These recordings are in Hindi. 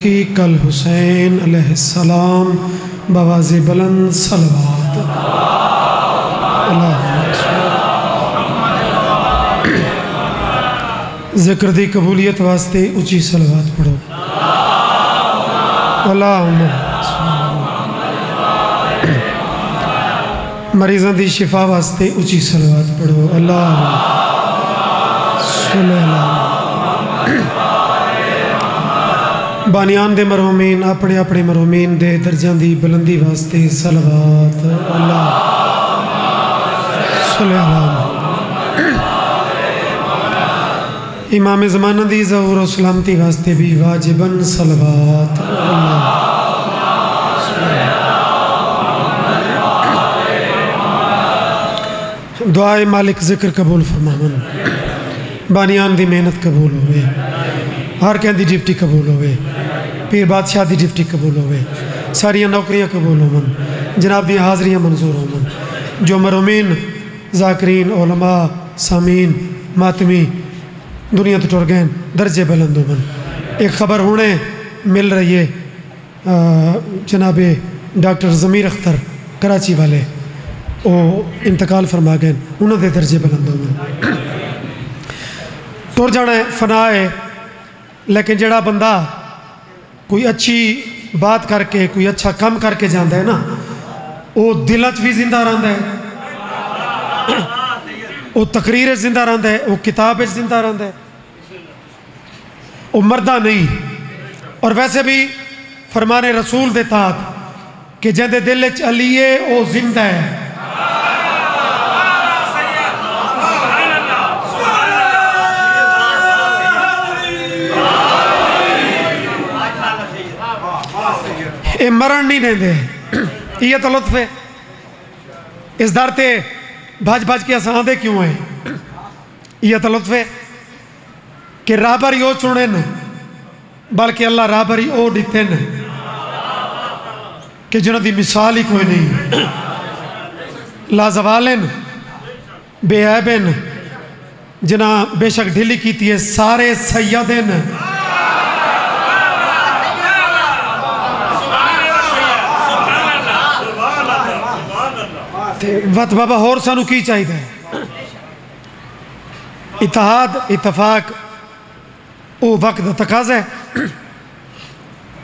कि कल हुसैन अलैहिस्सलाम बवाज़े बुलंद सलवात ज़िक्र दी कबूलियत वास्ते उची सलवात पढ़ो। अल्लाहुम्मा मरीज़ों की शिफा वास्ते उची सलवात पढ़ो। बानियान दे मरहूमीन अपने अपने मरहूमीन दे दर्जां दी बुलंदी वास्ते सलवात। अल्लाह इमाम ज़माना दी ज़हूर और सलामती वास्ते भी वाजिबन सलवात। दुआए मालिक ज़िक्र कबूल फरमावन, बानियान दी मेहनत कबूल होवे, हर कहन दी डिप्टी कबूल होवे, पीर बादशाह दी डिप्टी कबूल होवे, सारिया नौकरियां कबूल होवन, जनाब दी हाज़रियां मंजूर होवन। जो मरहूमीन ज़ाकिरीन उलमा सामीन मातमी दुनिया तो टुर गए दर्जे बुलंद होवन। एक खबर हुणे मिल रही है, जनाबे डॉक्टर ज़मीर अख्तर कराची वाले वो इंतकाल फरमा गए, उन्होंने दर्जे बुलंद होवन। टुर जाना है फना है, लेकिन जड़ा बंदा कोई अच्छी बात करके कोई अच्छा काम करके जाता है ना, वो दिल च भी जिंदा रहा है, वो तकरीर जिंदा रहा है, वो किताब जिंदा रहा है, वो मरदा नहीं। और वैसे भी फरमाने रसूल दे तात कि जिंदे दिल च अली है वो जिंदा है। ये मरण नहीं देंदे, ये तो लुत्फ है। इस दर ते भज भज के असां आंदे क्यों है? यह तो लुत्फ है कि राहबर यो चुने न, बल्कि अल्लाह राहबर ही ओ दिते न कि जिन्हों की मिसाल ही कोई नहीं। लाजवालन बेऐबन जिन्हें बेशक ढिली की है सारे सैयदन। वत बाबा होर सानू की चाहिए? इत्तेहाद इत्तफाक वो वक्त का तकाजा है,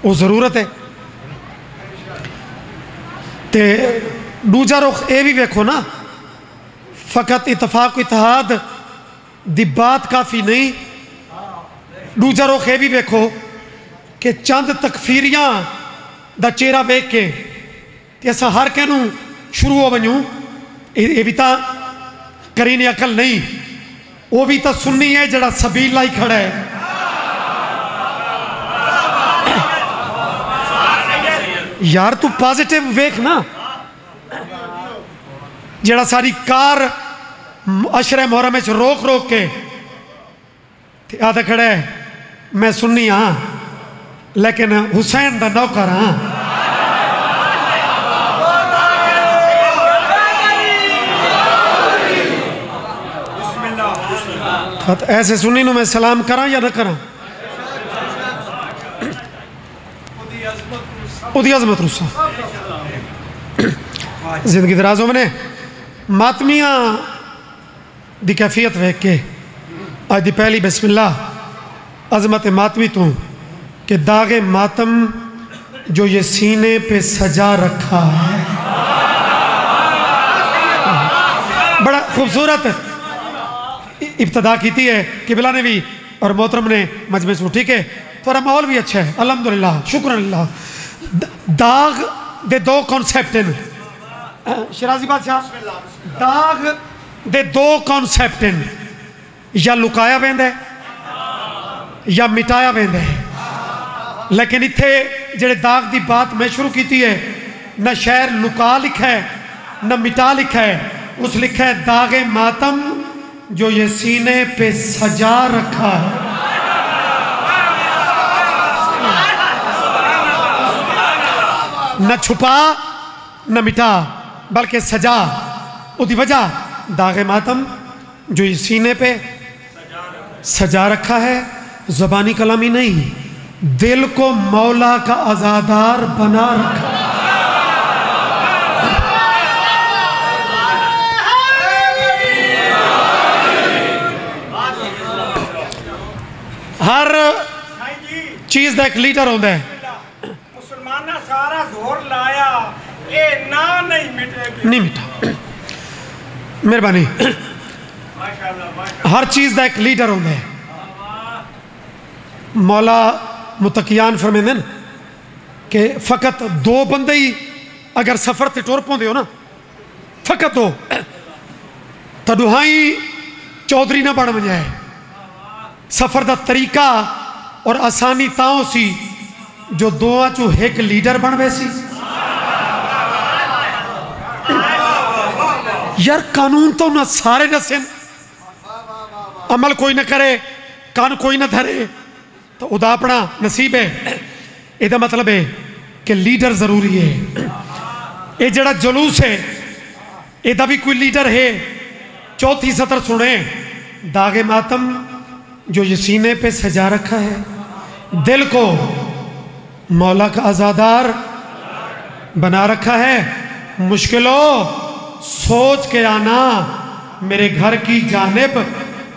वो जरूरत है। ते दूजा रुख ये भी वेखो ना, फकत इत्तफाक इत्तेहाद दी बात काफ़ी नहीं। दूजा रुख ये भी वेखो कि चंद तकफीरियां दा चेहरा वेख के असा हर कहनू शुरू हो वनूं, ये भी तो करीने अकल नहीं, वो भी तो सुन्नी है जड़ा सबील लाई खड़ा है। यार तू पॉजिटिव वेख ना, जड़ा सारी कार अशरे मुहर्रम में रोक रोक के आधा खड़ा है मैं सुन्नी हाँ लेकिन हुसैन दा नौकर हाँ। तो ऐसे सुन्नी नू मैं सलाम करा या ना करा? उदी अजमत रुसा जिंदगी दराज होने मातमिया दी कैफियत वेख के आज दी पहली बिस्मिल्लाह अजमत मातमी तू कि दागे मातम जो ये सीने पे सजा रखा है। बड़ा खूबसूरत इब्तदा की है किबला ने भी और मोहतरम ने मजमे से। ठीक है, थोड़ा माहौल भी अच्छा है अल्हम्दुलिल्लाह शुक्र अल्लाह। दाग दे दो कॉन्सेप्ट हैं शराजी बादशाह, दाग दे दो कॉन्सेप्ट हैं, या लुकाया वेंदा है या मिटाया वेंदा है। लेकिन इत्थे जेड़े दाग दी बात मैं शुरू की है, न शहर लुका लिखा है न मिटा लिखा है, उस लिखा है दागे मातम जो ये सीने पे सजा रखा है। न छुपा न मिटा बल्कि सजा। उसकी वजह दागे मातम जो ये सीने पे सजा रखा है, ज़बानी कलामी नहीं, दिल को मौला का आज़ादार बना रखा। हर चीज़ का एक लीडर होता है। मुसलमान सारा जोर लाया ये ना नहीं मिटेगी, नहीं मिटा। मेहरबानी। हर चीज़ का एक लीडर होता है। मौला मुतकियान फरमाते हैं कि फ़कत दो बंदे ही अगर सफ़र से टुर पाते हो ना, फ़कत दो, तो दुहाई चौधरी ना बन जाए। सफ़र का तरीका और आसानी ताओ सी जो दोआ चो एक लीडर बन वैसी। यार कानून तो ना सारे दसे, अमल कोई ना करे, कान कोई ना धरे, तो उदा अपना नसीब है। यदा मतलब है कि लीडर जरूरी है। ये जड़ा जुलूस है यदा भी कोई लीडर है। चौथी सतर सुने, दागे मातम जो ये सीने पे सजा रखा है, दिल को मौला का आज़ादार बना रखा है। मुश्किलों सोच के आना मेरे घर की जानिब,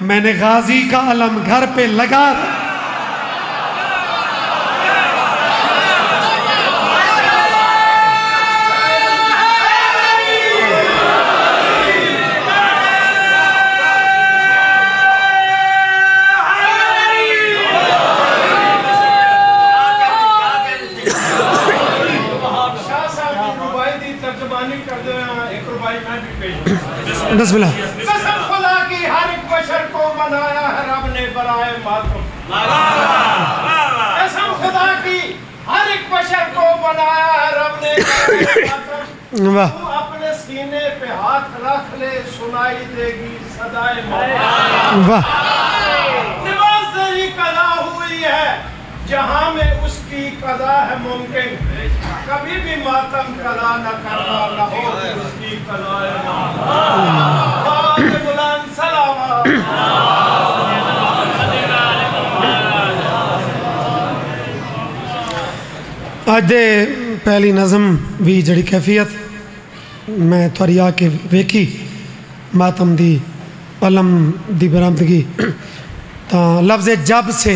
मैंने गाजी का अलम घर पे लगा। बिस्मिल्लाह। कसम खुदा की हर एक बशर को बनाया है रब ने बराए मातम। कसम खुदा की हर एक बशर को बनाया है रब ने बराए मातम। वाह। तू अपने सीने पे हाथ रख ले, सुनाई देगी सदाए मातम। वाह। नमाज तेरी कदा हुई है जहां में उसकी कदा है मुमकिन। कभी भी मातम कदा न करना, न हो उसकी कदा है बुलंद सलावत। अज दे पहली नज़म भी जड़ी कैफियत मैं थोड़ी आके वेखी मातम दी अलम दी बरामदगी। तो लफ्ज़ जब से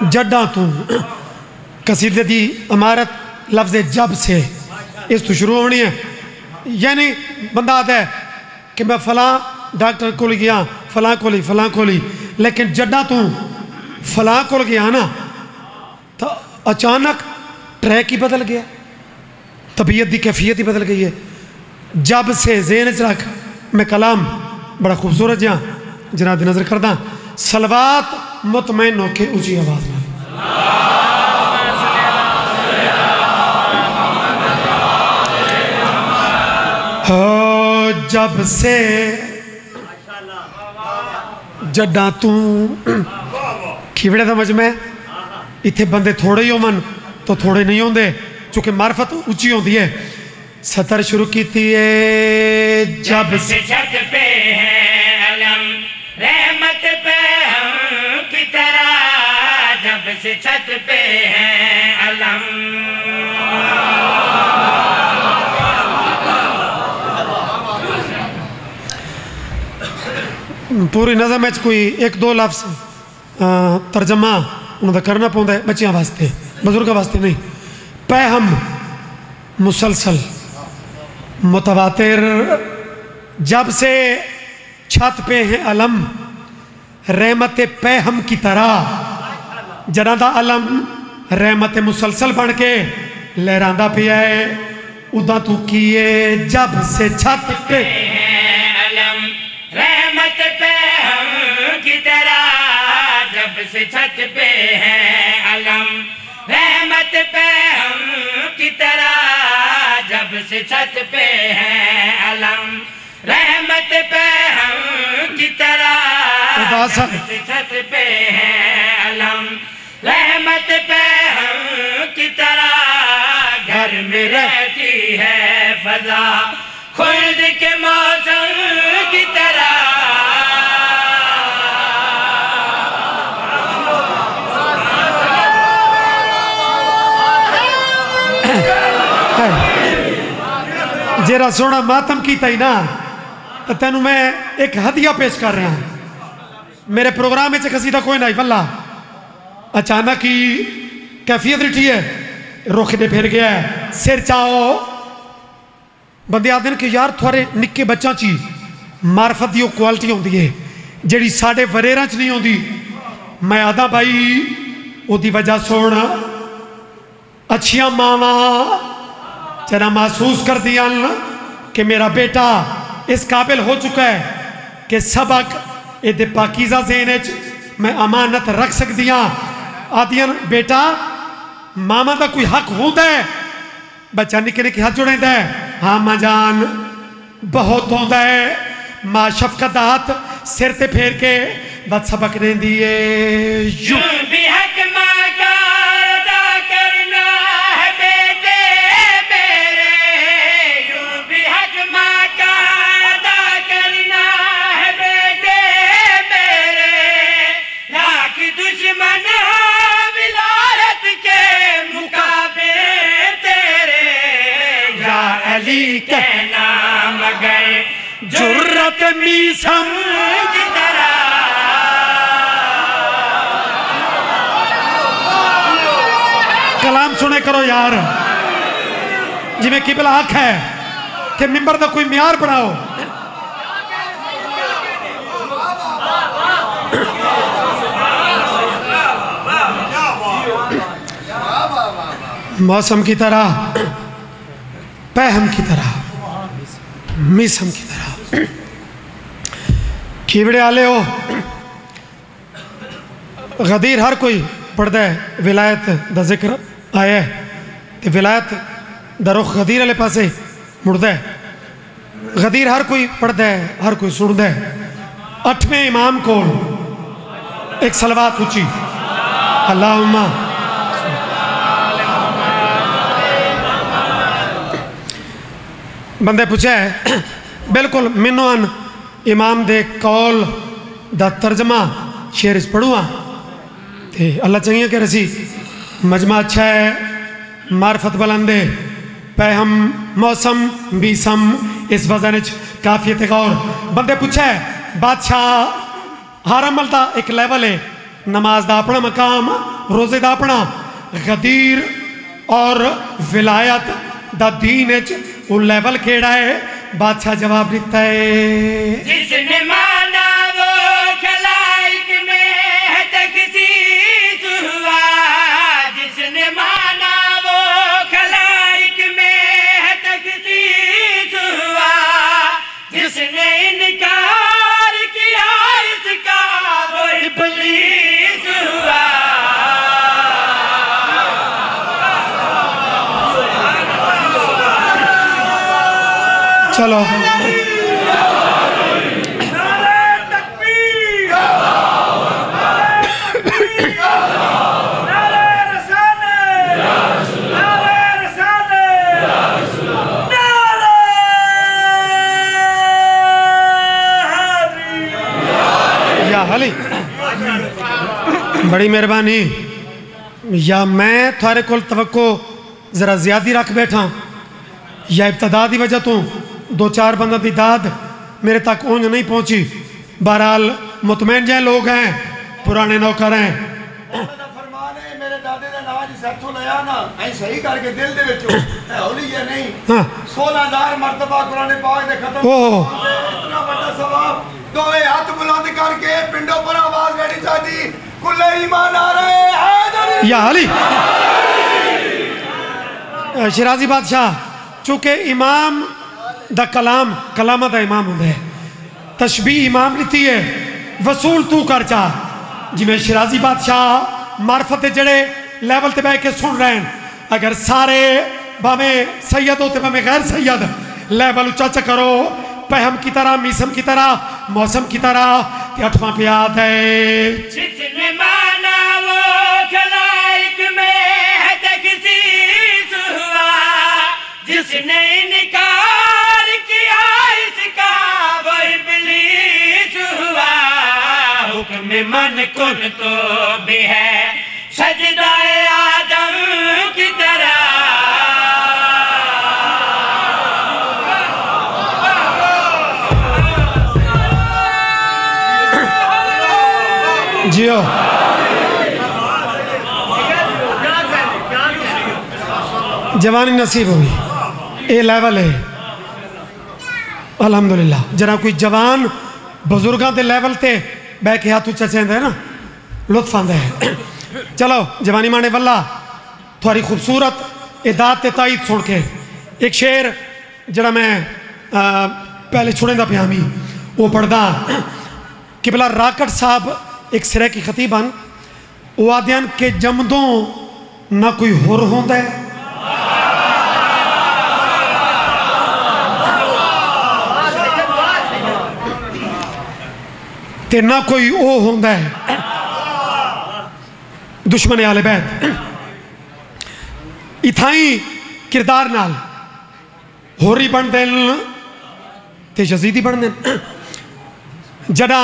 जड्डा तू कसीदे दी इमारत लफ्ज़ जब से इस तो शुरू होनी है। यानी बंदा आता है कि मैं फलां डॉक्टर को गया, फलां को ली, लेकिन जड्डा तू फलां को गया ना तो अचानक ट्रैक ही बदल गया, तबीयत की कैफियत ही बदल गई है। जब से ज़हन च रख, मैं कलाम बड़ा खूबसूरत जहाँ जनाब नज़र करदा। सलवात मुतमैन होके ऊँची आवाज़ में हो जब से जड्डा तू खिवड़े का मजमा है। इतने बंदे थोड़े ही होवन तो थोड़े नहीं होंगे, चूँकि मार्फत उच्ची होती है। सतर शुरू की थी जब से छत पे है अलम रहमत पे हम की तरह, जब से छत पे है अलम। पूरी नज़म में कोई एक दो लफ्ज़ तर्जमा उन्होंने करना पौंदा है बच्चों वास्ते, बुजुर्गों वास्ते नहीं। पैहम मुसलसल मुतवातिर, जब से छत पे है अलम रहमत पैहम की तरह, जना दा अलम रहमत मुसलसल बन के लहरांदा पिया है। उदा तू किए जब से छत पे अलम रहमत पे हम की तरह, जब से छत पे है अलम रहमत पे हम की तरह, जब से छत पे है अलम रहमत पे हम की तरह, जब से छत पे है अलम रहमत पे हम की तरह। घर में रहती है फजा खुल्द के मौसम की तरह। जेरा सोना मातम किया ही ना तो तेन मैं एक हदिया पेश कर रहा हूँ। मेरे प्रोग्राम में कसीदा कोई ना वल्ला अचानक ही कैफियत रिठी है, रुख दे फिर गया सिर चाओ बंदे आते हैं कि यार थोड़े निक्के बच्चों ची मार्फत की क्वालिटी आती है जी साढ़े वरेरा च नहीं आती। मैं आदा भाई उसकी वजह सुन अच्छिया मावां जरा महसूस कर दिया कि मेरा बेटा इस काबिल हो चुका है कि सबक ये पाकीज़ा ज़हन मैं अमानत रख सकती हाँ। आदियन बेटा मामा का कोई हक होता है, बच्चा निके निके हाथ जुड़ेंदा है, हाँ मां जान बहुत होता है। मां शफकत दा हाथ सिर ते फेर के बस सबक देंदी है। यूं भी हक मां का अदा करना है बेटे मेरे, यूं भी हक मां का अदा करना है बेटे मेरे। लाख दुश्मन विलायत के मुकाबले तेरे, या अली कहना मगर जुर्रत मीसम की तरह। कलाम सुने करो यार, जिमें किबला हक है कि मिंबर का कोई म्यार बनाओ। मौसम की तरह, पहम की तरह, मिसम की तरह खीवड़े आले हो। गदीर हर कोई पढ़ता है, विलायत का जिक्र आया है तो विलायत दा रुख गदीर वाले पासे मुड़ता है। गदीर हर कोई पढ़ता है, हर कोई सुनता है। 8वें इमाम को एक सलवात उची अल्लाहुम्मा। बंदे पूछा है बिल्कुल मैनू अन इमाम दे कौल दा तर्जमा शेर पढ़ूँ तो अल्लाह चंगिया कह रसी। मजमा अच्छा है, मार्फत बुलंदे, पैहम मौसम बीसम इस वजन काफियत गौर। बंदे पूछा है बादशाह हर अमल का एक लैवल है, नमाज का अपना मकाम, रोजे का अपना, गदीर और विलायत दा दीन वो लैवल केड़ा है। बादशाह जवाब देता है जिसने माना वो खलाइक में है तखसीस हुआ, जिसने माना वो खलाइक में है तखसीस हुआ, जिसने इनकार किया इसका वो इब्लीस हुआ। चलो या हली बड़ी मेहरबानी। या मैं थारे कोल तवक्को जरा ज्यादा रख बैठा, या इब्तदा की वजह तो 2-4 बंदों की दाद मेरे तक ऊंज नहीं पहुंची। बहरहाल मुतमैन जै लोग हैं, पुराने नौकर हैं। मेरे दादे का नाज सैथों लिया ना सही करके दिल दे विचों हौली है नहीं। हाँ 16,000 मरतबा कुरान पाक दे खत्म इतना बड़ा सवाब। दोवे हाथ बुलंद करके पिंडों पर आवाज लेनी चाहिए, कुल्ले ईमान आ रहे हैं या अली। शिराजी बादशाह चूंकि इमाम दा कलाम कलामा दा इमाम होंदा है, तशबीह इमाम लीती है, वसूल तू कर चा। जिमें शिराजी बादशाह मार्फत जड़े लैवल ते बह के सुन रहे हैं, अगर सारे भावे सैयद होते भावे गैर सैयद लैवल उच्चा चा करो, पहम की तरह, मीसम की तरह, मौसम की तरह। 8वां पे आता है जिसने माना वो खलाइक में है तखसीस हुआ, जिसने इनकार किया इसका वो इब्लीस हुआ। हुक्म मन कुन तो भी है सजदाए आदम की तरह, जियो। जवानी नसीब हुई, ये लेवल है अल्हम्दुलिल्लाह। जरा कोई जवान बुजुर्गों के लेवल ते बह के हाथ उच्चा चेंदा है ना, लुत्फ आंदा है। चलो जवानी माने वल्ला थोड़ी खूबसूरत इदात ते ताईद सुन के एक शेर जरा मैं पहले छुड़ेंदा पिया मी वो पढ़दा किबला राकट साहब एक सिरे की खतीबन वो आद्यन के जमदों ना कोई होर होंदा है ते ना कोई ओ होंदा है दुश्मन आले बैत इथाई किरदार नाल होरी बन देन ते यजीदी बन देन। जरा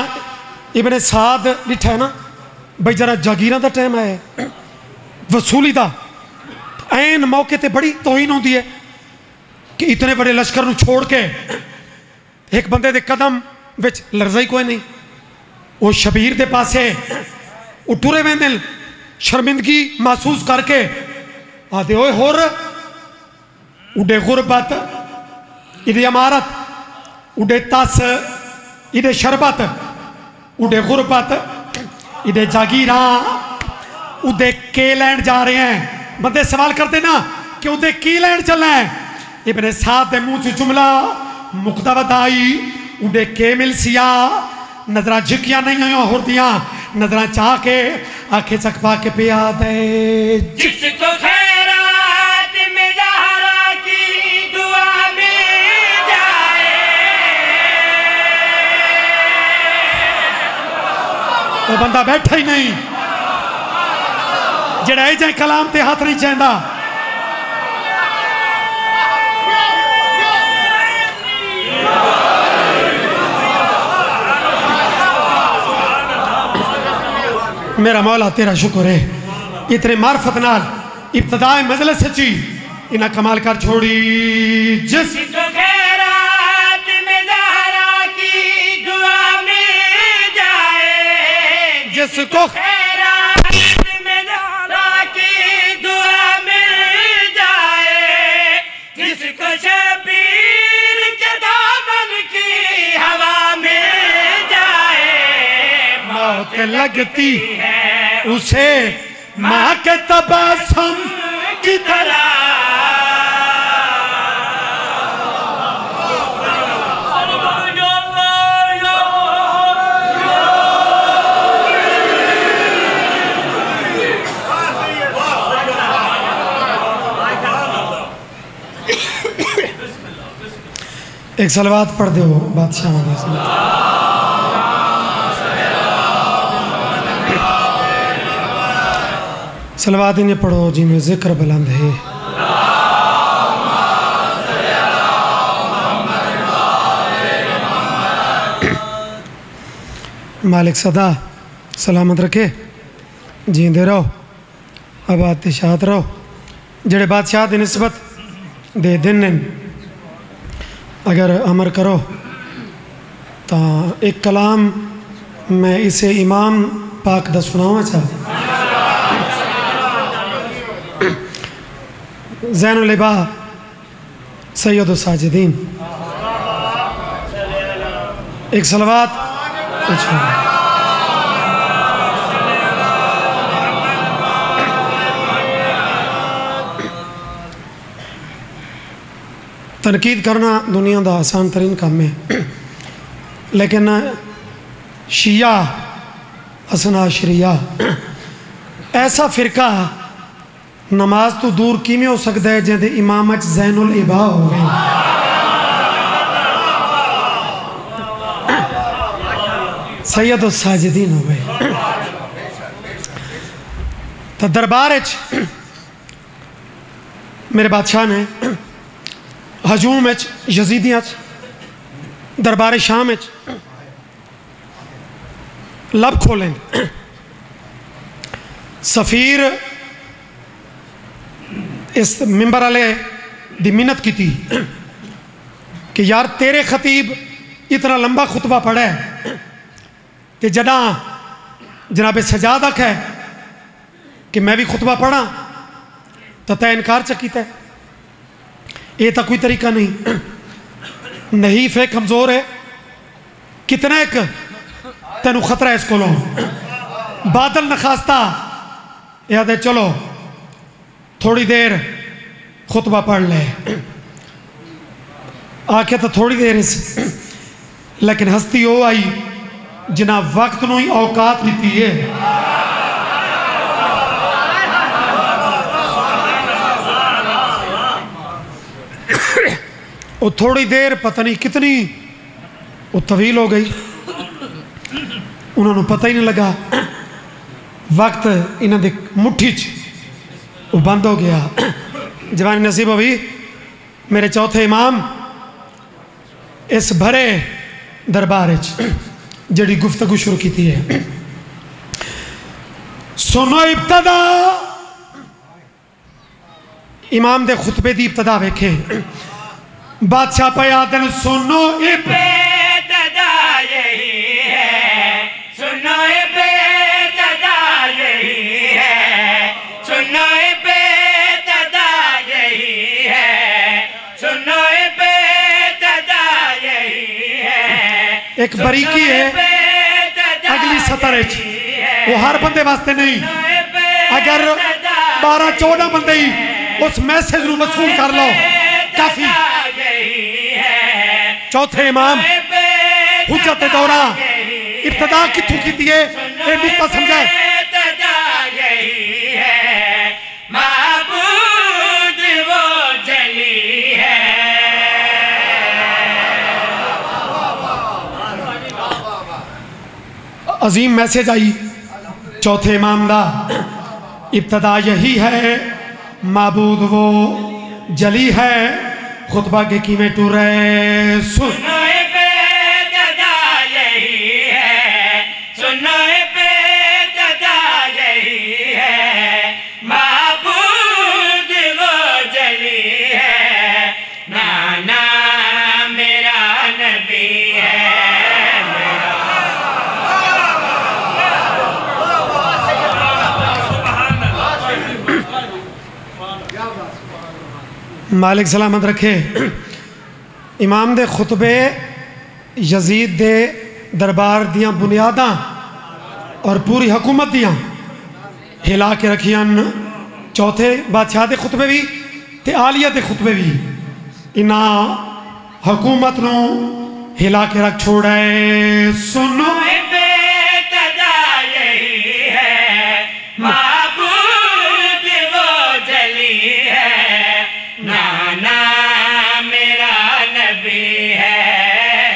इब्ने साद डिठा है ना भाई जरा जागीरा का टाइम आया वसूली का ऐन मौके ते बड़ी तोहीन होती है कि इतने बड़े लश्कर नूं छोड़ के एक बंदे दे कदम विच लरज़ाई कोई नहीं। वो शबीर दे पासे वो टुरे वेंदे शर्मिंदगी महसूस करके आते ओए होर उडे गुरबत इदे अमारत उडे तस इदे शरबत उडे गुरबत इदे जागीरा उदे के लैंड जा रहे हैं। बंदे सवाल करते ना कि उदे की लैंड चलना है। इब्ने साद दे मुंह से जुमला मुक्ता बताई उडे के मिल सिया नजरा झुकिया नहीं हुई होरदियां नजरा चाह के आंखें चकपा के पिया दे जिसको खैरात में ज़हरा की दुआ मिल जाए। वो बंदा बैठा ही नहीं जड़ा जाए कलाम ते हाथ नहीं चाहता। मेरा मौला तेरा शुक्र है इतने मार्फत नाल इब्तदाए मजलिस सच्ची इन्हें कमाल कर छोड़ी। जिसको खैरात में ज़हरा की दुआ मिल जाए। जिसको खैरात में ज़हरा की दुआ मिल जाए। जिसको शबीर के दामन की हवा मिल जाए। मौत लगती उसे माँ के तबस्सुम की तरह। एक सलवात पढ़ दो बादशाह सलवात इन्हें पढ़ो जिनमें जिक्र बुलंद है। मालिक सदा सलामत रखे जींदे रहो आबाद ते शाद रहो। जेड़े बादशाह की निस्बत दे दिन अगर अमर करो तो एक कलाम मैं इसे इमाम पाक दा सुनावा चाह। ज़ैनुल इबा सैयद साजिदीन एक सलवात तनकीद करना दुनिया का आसान तरीन काम है लेकिन शिया असना शरिया ऐसा फिरका नमाज तो दूर किमें हो सकता है जिंदे इमाम ज़ैनुल इबा हो गए। सैयद साजिदीन हो गए। तो दरबार मेरे बादशाह ने हजूम यजीदियाँ दरबार शाम लब खोलें। सफ़ीर इस मिंबर वाले दी मिन्नत की थी कि यार तेरे खतीब इतना लंबा खुतबा पढ़ा है तो जदा जनाब सजाद आख है कि मैं भी खुतबा पढ़ा तो तय इनकार च किया। ये तो कोई तरीका नहीं। नहीफ है, कमज़ोर है, कितना एक तेन खतरा है इस को। बादल नखास्ता याद है, चलो थोड़ी देर खुतबा पढ़ ले। आखे तो थोड़ी देर इस, लेकिन हस्ती वो आई जिन्हें वक्त नूं ही औकात दी है। वो थोड़ी देर पता नहीं कितनी वो तवील हो गई, उन्होंने पता ही नहीं लगा। वक्त इन्हों की मुट्ठी च वो बंद हो गया। जवानी नसीब हुई मेरे चौथे इमाम इस भरे दरबार जड़ी गुफ्तगू शुरू की है। सुनो इब्तदा, इमाम दे खुतबे दी इब्तदा वेखे। बादशाह पे आदन सुनो इब्तदा यही है, सुनो इब्तदा यही है, सुनो इब्तदा यही है, सुनो इब्तदा यही है। एक बरीकी है अगली सतर वो हर बंदे वास्ते नहीं। अगर 12-14 बंदे ही उस मैसेज को वसूल कर लो काफी। चौथे इमाम हुज्जत दौरा इब्तदा किथों की है ये नुक्ता समझाए। माबूद वो जली है। अजीम मैसेज आई चौथे इमाम दा। इब्तदा यही है, माबूद वो जली है। खुतबा के कीमें टुरे सुन। सुनो इब्तदा यही है, सुनो इब्तदा यही है। माबूद वो जली है, नाना मेरा नबी है। मालिक सलामत रखे। इमाम दे खुतबे यजीद दे दरबार दियां बुनियादां और पूरी हुकूमत दियां हिला के रखियन। चौथे बादशाह दे खुतबे भी ते आलिया दे खुतबे भी इना हुकूमत नूं हिला के रख छोड़ा है। सुनो इब्तदा यही है, माबूद वो जली है, नाना मेरा नबी है,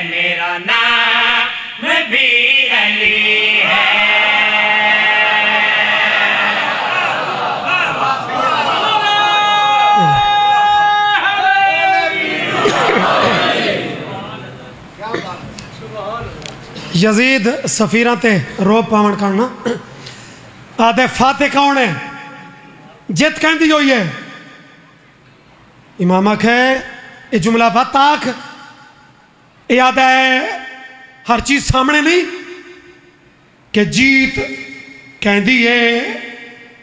मेरा नाम भी अली है। यजीद सफीरा ते रोब पावन करना आदे फाते कौन है जित कहती हुई है। इमाम आख ये जुमला वत आख याद है हर चीज सामने नहीं कि जीत कहती है।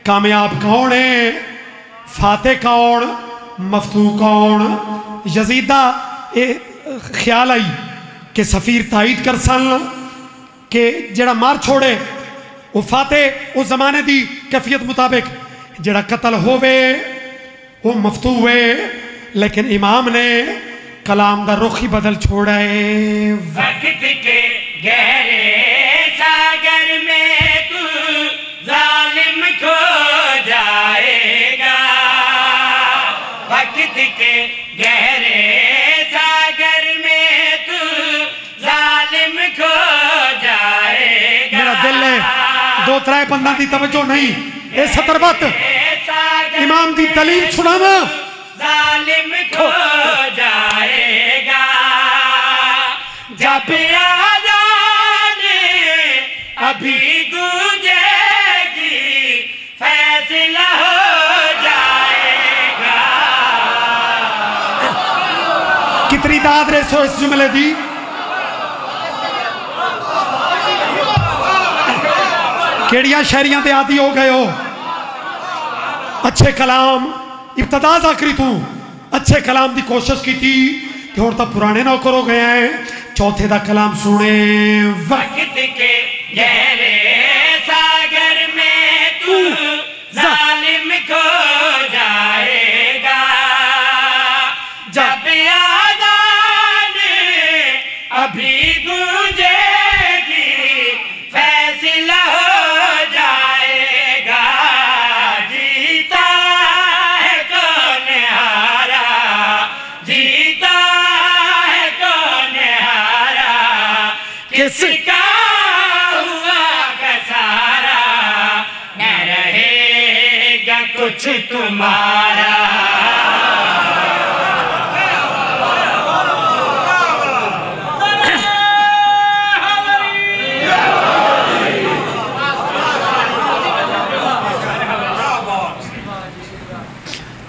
कामयाब कौन है, फाते कौन, मफतू कौन। यजीदा ये ख्याल आई कि सफीर तायद कर सन कि जड़ा मार छोड़े वो फाते उस जमाने की कैफियत मुताबिक, जड़ा कतल होवे वो मफतू हुए। लेकिन इमाम ने कलाम का रुख ही बदल छोड़ा है। वक्त के गहरे सागर में तू जालिम खो जाएगा। वक्त के गहरे सागर में तू जालिम खो जाएगा। मेरा दिल है 2-3 बंदा की तवज्जो नहीं ये सतरबत इमाम की दलील सुनावा। जालिम खो जाएगा जब आज़ान अभी गूंजेगी, फैसला हो जाएगा। कितनी दाद रे सो इस जुमले दी। केड़ियां शायरियां दे आदि हो गए हो। अच्छे कलाम इब्तदा आखिरी तू अच्छे कलाम की कोशिश की थी कि हुण तां पुराने नौकर हो गए हैं। चौथे दा कलाम सुने। वक्त के गहरे सागर में तू जालिम खो जाएगा, जब आज़ान अभी गूंजेगी फैसला हो जाएगा। जीता है कौन हारा, जीता है कौन हारा, किसका हुआ कसारा, न रहेगा कुछ तुम्हारा।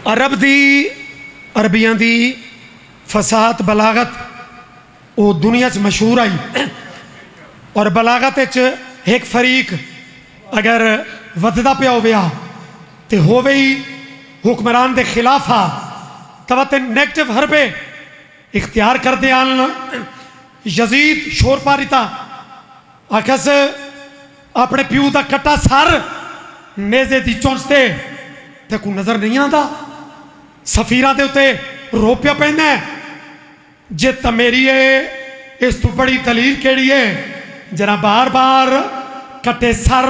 अरब दी अरबियां दी फसाहत बलागत वो दुनिया च मशहूर आई। और बलागत एक फरीक अगर वधदा पिया होवे तो होवे ही हुक्मरान के खिलाफ आ तब ते नैगेटिव हरबे इख्तियार करते आन। यजीद शोर पारिता आखस अपने प्यू का कट्टा सर नेजे की चुंचते ते को नजर नहीं आता। सफीरां दे उत्ते रोपिया पैंदा जे तमेरी है इस तू बड़ी दलील केड़ी है। जरा बार बार कटे सर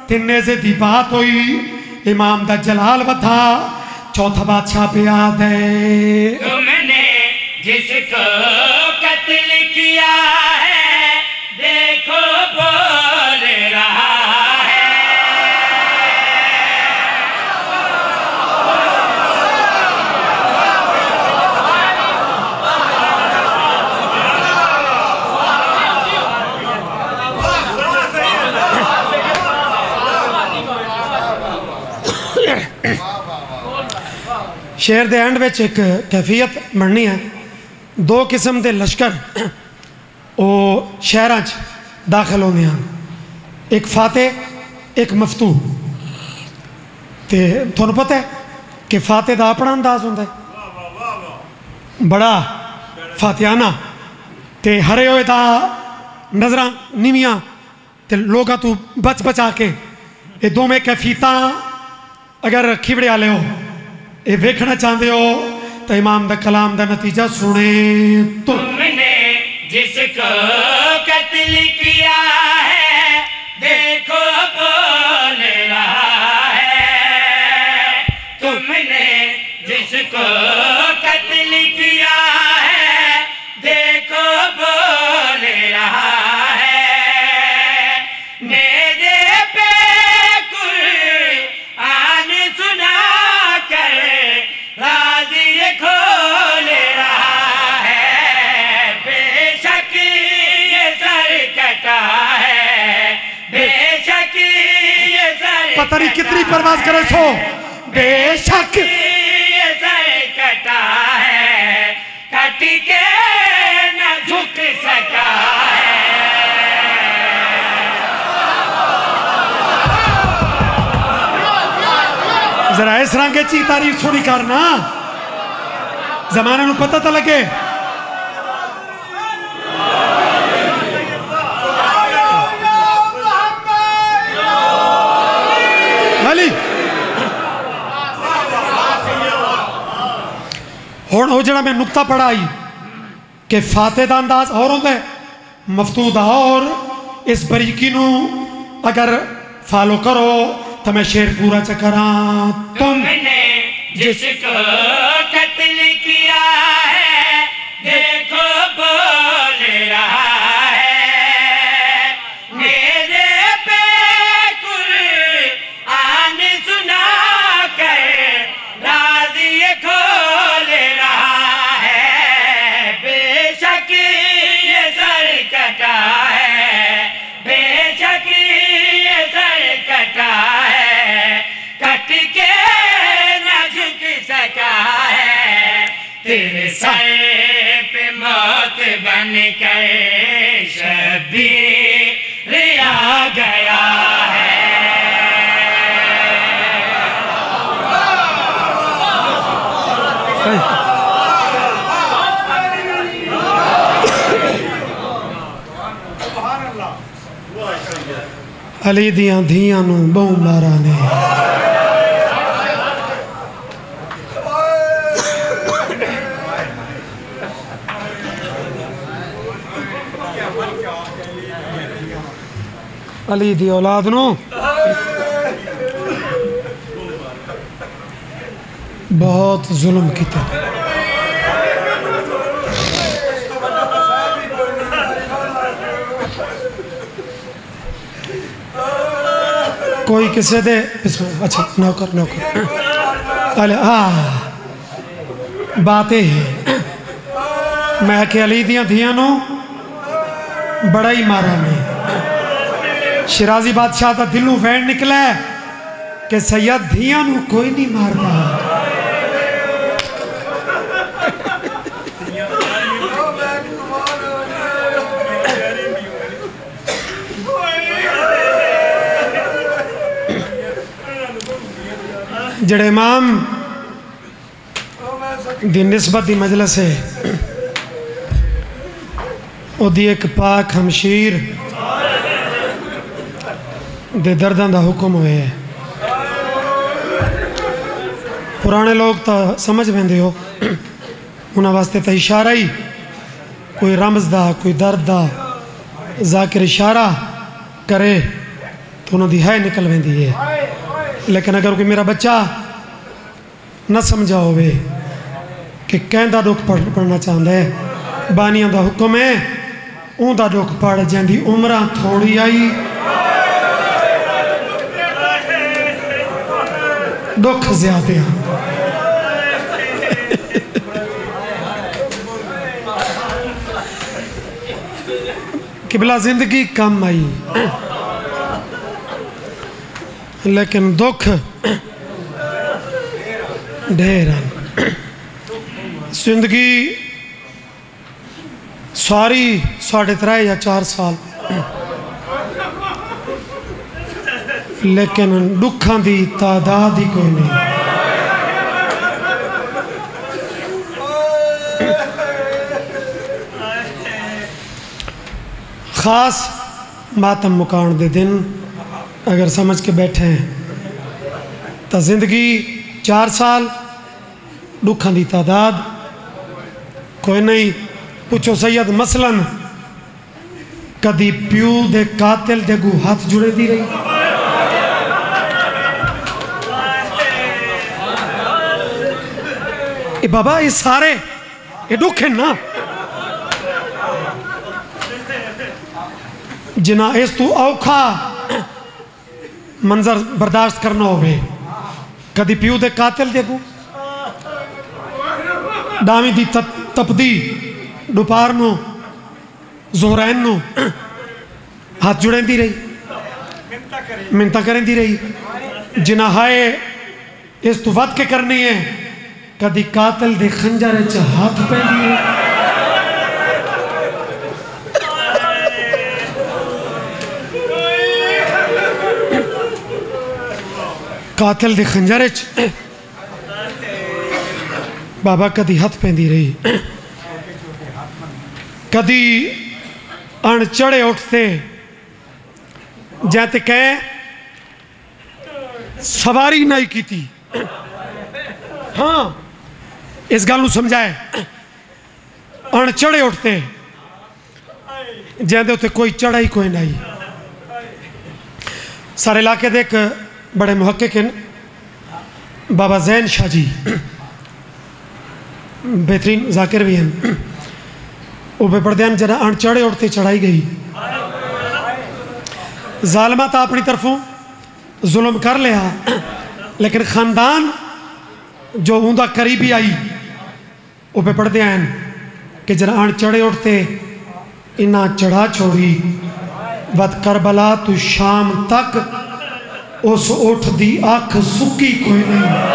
तिन्ने से दी बात हुई इमाम दा जलाल वधा चौथा बादशाह पे याद है। तुमने जिसको कत्ल किया है देखो बोल रहा है। शेर दे एंड विच एक कैफियत बननी है। दो किस्म के लश्कर वो शहरां च दाखिल होंदे हैं, एक फाते एक मफतू। ते तुहानूं पता है कि फाते का अपना अंदाज होंदा है बड़ा फातियाना ते हरे होए दा नज़रां नीवियां ते लोगां तू बच बचा के ये दोवें कैफियत अगर खिबड़े आले हो ये वेखना चाहते हो तो इमाम दा कलाम दा नतीजा सुने। तुमने जिसको कत्ल किया है देखो बोल रहा है। तुमने जिसको कत्ल किया है देखो बोल रहा है। मेरे पे कुरान सुना कर राज़ी खोल रहा है। बेशक ये सर कटा है, बेशक ये सर पता नहीं कितनी परवाज करे सो। बेशक ये सर कटा है, कट के न झुक सका है। जरा इस रंग की तारीफ थोड़ी करना, जमाने को पता तो लगे। अली हुण वो जड़ा मैं नुक्ता पढ़ा आई कि फाते का अंदाज और होंदा है मफतू दा, और इस बरीकी नू अगर फॉलो करो तो मैं शेर पूरा चकरा। तुमने जिसको कत्ल किया है देखो बोल रहा है। मेरे पे कुरान सुना कर राज़ी खोल रहा है। बेशक ये सर कटा है, बेशक ये सर कटा है, कट के न झुक सका है। तेरे सर पे मौत बन कर शबीर आ गया है। अली दियां धियां नूं बहु मारा ने अली दी औलाद नूं बहुत जुल्म किया। कोई किसी दे अच्छा नौकर अले बात यह है मैं कि अली दियां धियां नूं बड़ा ही मारा ने शिराजी बादशाह का दिलों वैन निकला कि सैयद धियां नूं कोई नहीं मारता। जड़े इमाम दी निस्बत दी मजलिस है ओदी एक पाक हमशीर दे दर्दां दा हुक्म होए। पुराने लोग तो समझ वेंदे हो उन्हां वास्ते तो इशारा ही कोई रमज दा कोई दर्द दा जाकिर इशारा करे तो उन्होंने है निकल वेंदी है। लेकिन अगर कोई मेरा बच्चा न समझा होवे कि कहंदा दुख पढ़ना चाहता है बानियां दा हुक्म है उनका दुख पढ़ जाती उम्र थोड़ी आई दुख ज्यादा किबला जिंदगी कम आई लेकिन दुख ढेर जिंदगी सारी 3.5 या 4 साल लेकिन दुखों की तादाद ही कोई नहीं। खास मातम मुकान दे दिन अगर समझ के बैठे हैं तो जिंदगी 4 साल दुखों की तादाद कोई नहीं। पूछो सैयद मसलन कदी प्यू दे कातिल दे अगू हाथ जुड़े दी रही ए बाबा ये सारे ये दुख है ना जिना इस तू औखा मंजर बर्दाश्त करना होवे कदी प्यू दे कातिल दे अगू डावी दी तपदी दोपहर नू जोहरैन नू हाथ जुड़ेंदी रही मिन्नतां करेंदी रही जिना हाय इस तू वध के करनी है कदी कातिल दे खंजर च हाथ पैंदी है। कातिल दे खंजर च बाबा कदी हाथ पैंदी रही कदी अणचढ़े उठते जैते कह सवारी नहीं की थी। हाँ इस गल समझाए अणचढ़े उठते जैसे उत्ते कोई चढ़ा ही कोई नहीं। सारे इलाके दे एक बड़े मुहक्किक बाबा जैन शाह जी बेहतरीन जाकिर भी हैं वो बेपरदे जरा अणचढ़े उठते चढ़ाई गई जालमा तो अपनी तरफों जुल्म कर लिया लेकिन खानदान जो उनका करीबी आई वो बेपरदे हैं कि जरा अणचढ़े उठते इन्ना चढ़ा छोड़ी वत करबला तू शाम तक उस उठ दी अख सुकी कोई नहीं।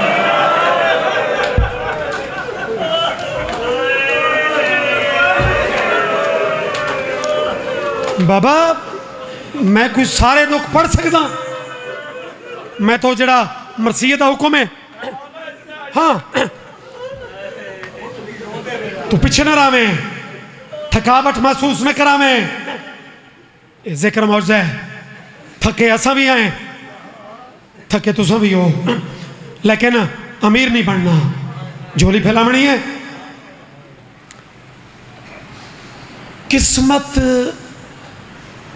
बाबा मैं कोई सारे दुख पढ़ सकता मैं तो जड़ा मरसीयत का हुक्म है हाँ तू पिछे न रावें, थकावट महसूस न करावें। जिक्र मौज है, थके असा भी आए, थके तुसा भी हो, लेकिन अमीर नहीं बनना, झोली फैलावनी है। किस्मत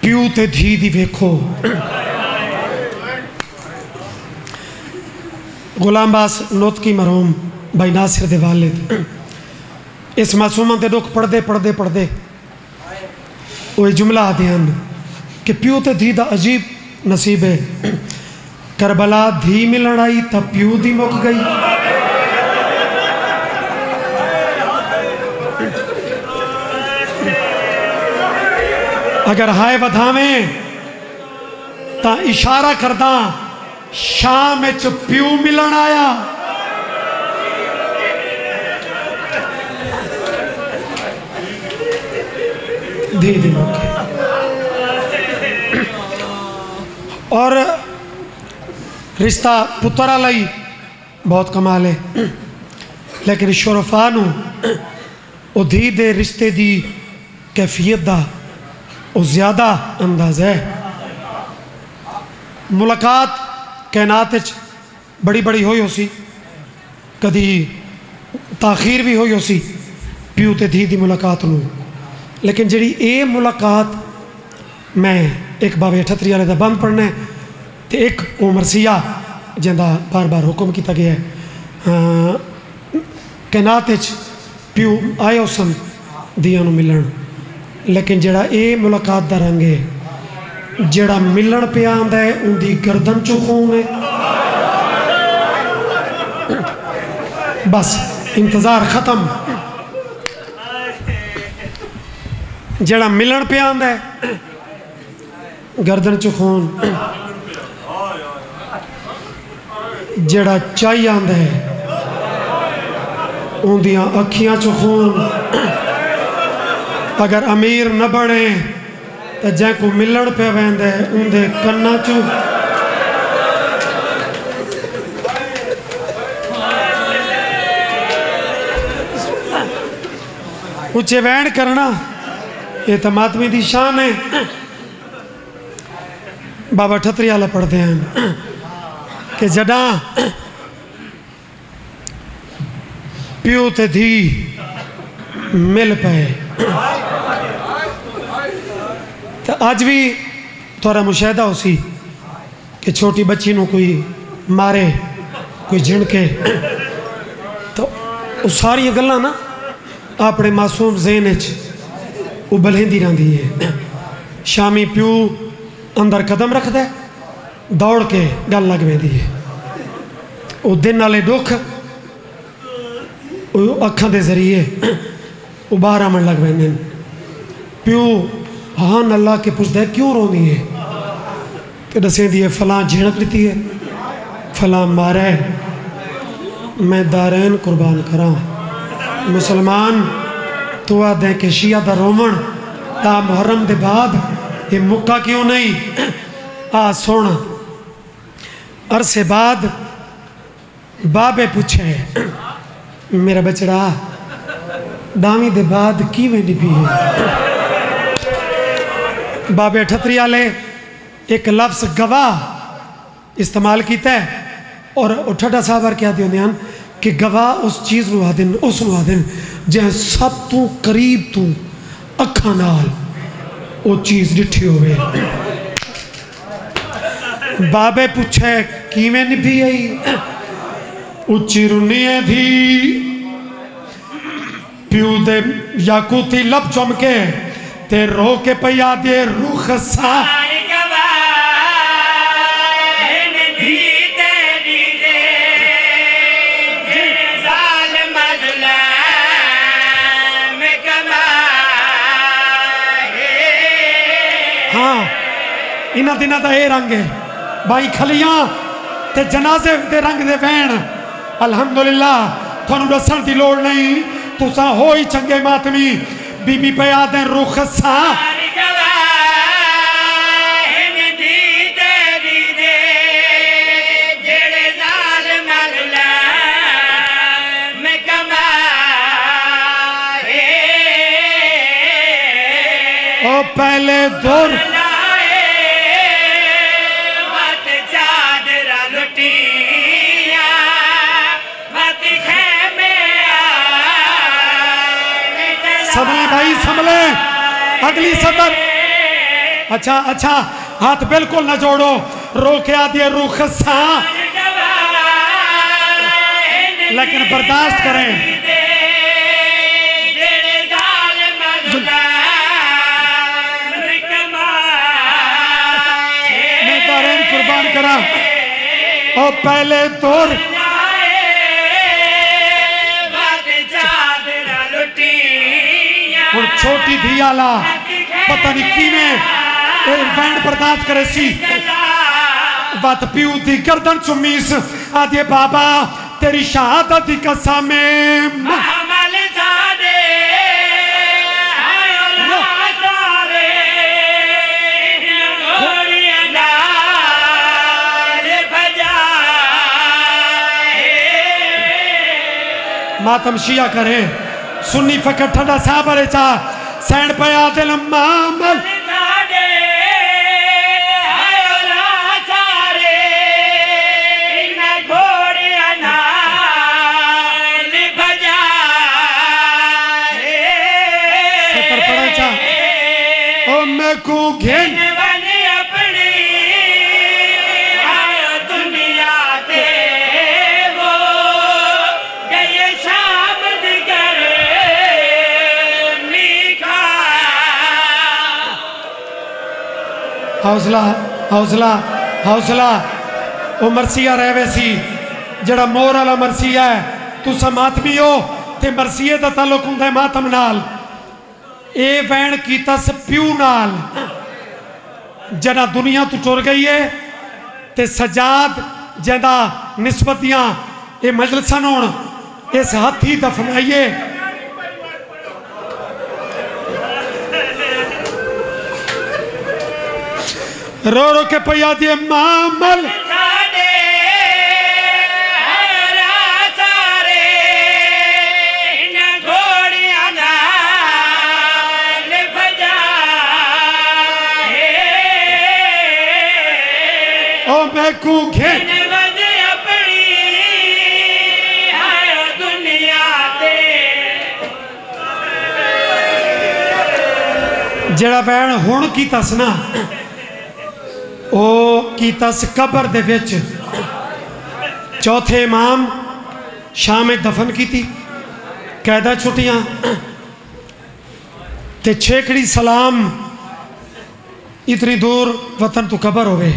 प्यू ते धी दी वेखो। गुलाम बास नोतकी मरहूम भाई नासिर दे वालिद इस मासूमा के दुख पढ़ते पढ़ते पढ़ते वो जुमला आते हैं कि प्यू ते धी दा अजीब नसीब है। करबला धी मिलन आई तब प्यू दी मुक गई। अगर हाय वधावें ता इशारा करदा शाम च प्यू मिलन आया। धी दी मुक गई। और रिश्ता पुत्र वाला ही बहुत कमाल है, लेकिन शुरफा नूं ओ धी दे रिश्ते दी कैफियत दा ओ ज़्यादा अंदाज़ा है। मुलाकात कैनात बड़ी बड़ी हुई हो सी, कदी ताखीर भी हुई हो सी प्यू ते धी दी मुलाकात नूं, लेकिन जी ये मुलाकात मैं एक बाबे 38 वाले का बंद पढ़ना है तो एक उमरसिया जिंदा बार बार हुक्म किया गया है। कैनात प्यू आए उसन दिया मिलन, लेकिन जड़ा ये मुलाकात का रंग है, जड़ा मिलन पे आंदा है उनकी गर्दन चो खून है। बस इंतज़ार ख़त्म। जड़ा मिलन पे आंदा है गर्दन चो खून, जड़ा चाई आंदा है उनदियां अखियां चो खून। अगर अमीर न बने तो जैको मिलन पे वेंदे उनके कन्ना चो उच्चे वैन करना ये तो मातमी की शान है। बाबा 38 वाला पढ़ते हैं कि जदा प्यू ते धी मिल पे तो अज भी थोड़ा मुशाहिदा हो सी कि छोटी बच्ची नू कोई मारे कोई झिड़के तो वो सारिया गल्लां ना अपने मासूम ज़हन च उबलती रहती है। शामी प्यू अंदर कदम रखता है, दौड़ के गल लग पैंदी है। वो दिन वाले दुख अखां के जरिए वो बाहर आवन लग पैंदे। प्यू हाँ अल्लाह के पुछदा है क्यों रोंदी है तो दसेंदी है फलां झिड़क दी है, फलां मारा है, मैं दारैन कुर्बान करा। मुसलमान तो आदे कि शिया दा रोवण ता मुहर्रम दे बाद ये मुक्का क्यों नहीं। आ सुन अरसे बाद बाबे पूछे मेरा बचड़ा दावी दे बाद किवें निभी है। बाबे 38 वाले एक लफ्ज़ गवाह इस्तेमाल किया है और ठड्डा साहब क्या होंगे हैं कि गवाह उस चीज़ को आदन उस आदन जै सब तू करीब तू अखा नाल वो चीज़ डिठी होवे। बाबे पूछे किवें निभी आई, उच्ची रुनिए थी प्यू दे याकूती लब चमके ते रो के पिया दे रुख सा। हाँ इन्होंने दिनों का यह रंग है भाई खलियां ते जनाजे दे रंग दे वैन। अल्हम्दुलिल्लाह थानू दसन की लोड़ नहीं, तुसा हो ही चंगे मातमी। बीबी पे आदे रुख सा पहले दूर संभले भाई संभले, अगली सदर। अच्छा अच्छा, हाथ बिल्कुल ना जोड़ो, रोके आ दिए रुख सा, लेकिन बर्दाश्त करें। मैं दारेन कुर्बान करा और पहले दौर और छोटी धी आला पता नहीं किवें बैंड बर्दाश्त करे सी। बात प्यू दी गर्दन चुमीस आदि बाबा तेरी शहादत दी कसम मातम शिया करे सुन्नी फकर ठंडा साहब अरे चा सैंड पया दिल मामल सतर पड़ा चा ओ मैं को घेन हौसला हौसला हौसला। वो मरसिया रह वैसी जड़ा मोर वाला मरसिया है, तुसा मातमी हो ते मरसिए दा ताल्लुक हुंदा है मातम नाल। ए वैन कीता स प्यू नाल जना दुनिया तो टुर गई है ते सजाद जदा निस्बतियां ए मजलसन होण इस हाथी दफनाइए। रो रो के पैया दिए मामल ओ मैं कूखे जड़ा वैन हुण की तसना ओ कीतस कबर दे विच चौथे इमाम शाम दफन की थी कैदा छुट्टियां ते छेकड़ी सलाम इतनी दूर वतन तो कबर होवे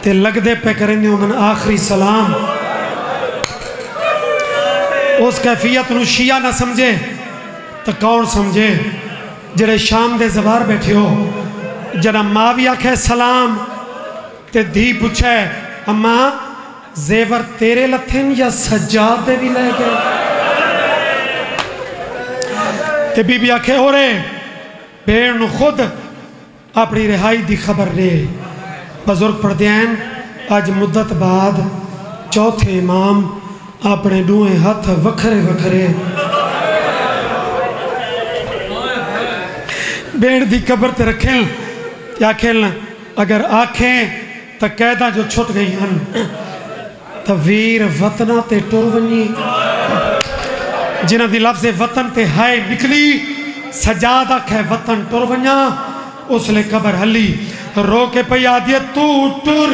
ते लगदे पे करेंगे उन्होंने आखिरी सलाम। उस कैफियत नू शिया ना समझे तो कौन समझे जड़े शाम दे जवार बैठे हो। जना माँ भी आखे सलाम ते धी पूछे अम्मा जेवर तेरे लथन या सज्जाद दे भी ले गए ते बीबी आखे हो रे भेड़ नू खुद अपनी रिहाई दी खबर ले। बुजुर्ग पढ़ते हैं अज मुद्दत बाद चौथे इमाम अपने दूए हाथ वखरे वखरे भेड़ दी कबर ते रखें आखें अगर आखें तो कैदा जो छुट गई हैं तो वीर वतना ते टुर वनी जिन्हां दी लफ्ज़ वतन ते हाय निकली सजाद आखे वतन टुर वना उसले कबर हली रो के पई आदिए तू टुर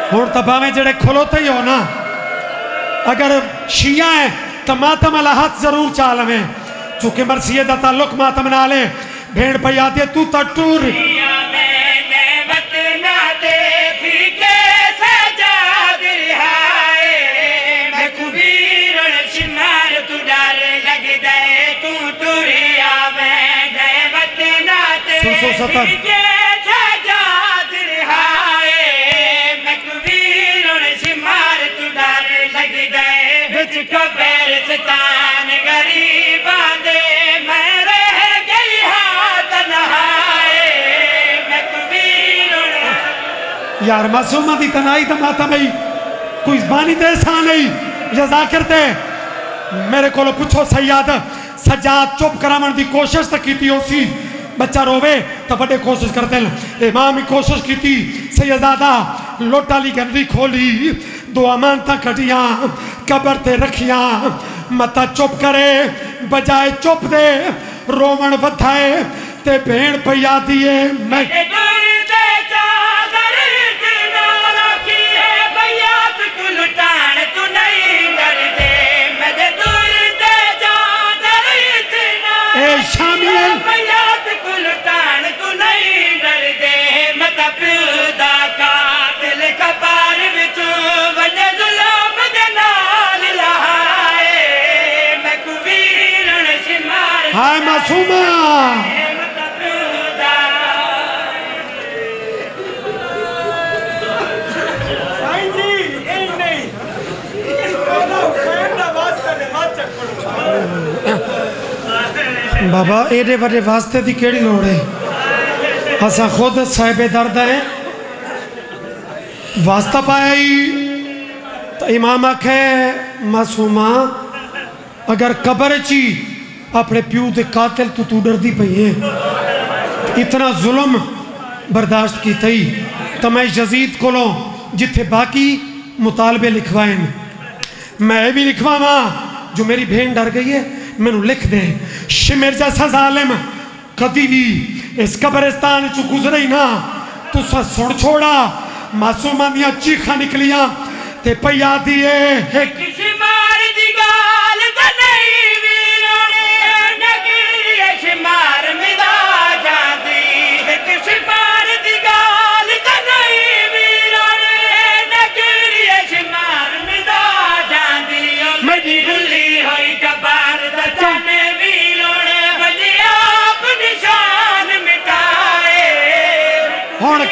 हुण तो भावें जड़े खलोते ही हो ना अगर शिया है तो मातम वाला हाथ जरूर चा लवें चूंकि मरसिए दा ताल्लुक मातम नाल है। भेड़ पई आदि तू तो टूर सतर गरीब दे मैं रह गई हाथ नहा यार मासूमा दी तनाई तो माता मई कोई बानी ते सा नहीं या जाकिर ते मेरे को पूछो सैयद सजाद चुप करावन की कोशिश तो की उसी बच्चा रोवे तो बड़े कोशिश करते हैं इमाम ही कोशिश की सैयदादा लोटा ली गंदी खोली दो अमानत कटिया कबर ते रखिया मता चुप करे बजाए चुप दे रोवण वधाए ते भेण पया दिए मैं हाय मासूमा बाबा एडे बड़े वास्ते की केड़ी लोड़ है असा खुद साहिबे दर्द है वास्ता पाया ही तो इमाम आखे मासूमा अगर कबर ची अपने प्यू के कातिल तू डरती पई है इतना जुल्म बर्दाश्त की थी तो मैं यजीद को जिथे बाकी मुतालबे लिखवाए मैं भी लिखवावा जो मेरी भेन डर गई है मैनू लिख दे शिमिर जैसा जालिम कदी भी इस कब्रिस्तान चु गुजरे ही ना तुसा सुन छोड़ा मासूमा दियां चीखा निकलियां ते पया दिए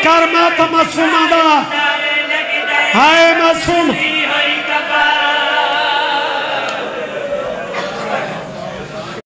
कर माता मासूमा दा हाय मासूम